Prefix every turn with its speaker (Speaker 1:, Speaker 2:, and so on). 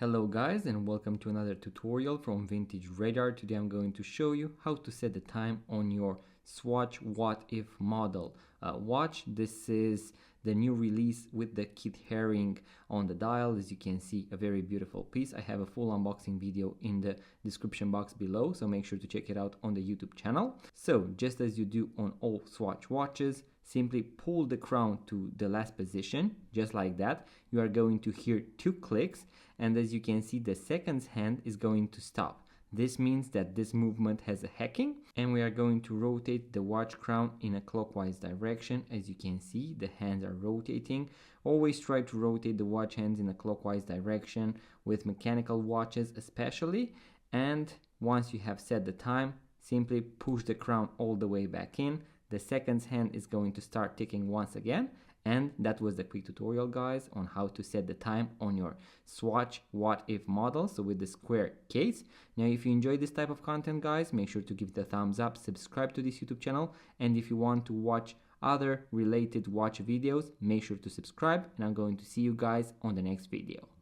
Speaker 1: Hello guys, and welcome to another tutorial from Vintage Radar. Today I'm going to show you how to set the time on your Swatch What If model watch. This is the new release with the kit herring on the dial. As you can see, a very beautiful piece. I have a full unboxing video in the description box below, so make sure to check it out on the YouTube channel. So just as you do on all Swatch watches, simply pull the crown to the last position, just like that. You are going to hear 2 clicks, and as you can see, the second hand is going to stop. This means that this movement has a hacking, and we are going to rotate the watch crown in a clockwise direction. As you can see, the hands are rotating. Always try to rotate the watch hands in a clockwise direction with mechanical watches especially. And once you have set the time, simply push the crown all the way back in. The second hand is going to start ticking once again. And that was the quick tutorial, guys, on how to set the time on your Swatch What If model, so with the square case. Now, if you enjoy this type of content, guys, make sure to give it a thumbs up, subscribe to this YouTube channel, and if you want to watch other related watch videos, make sure to subscribe, and I'm going to see you guys on the next video.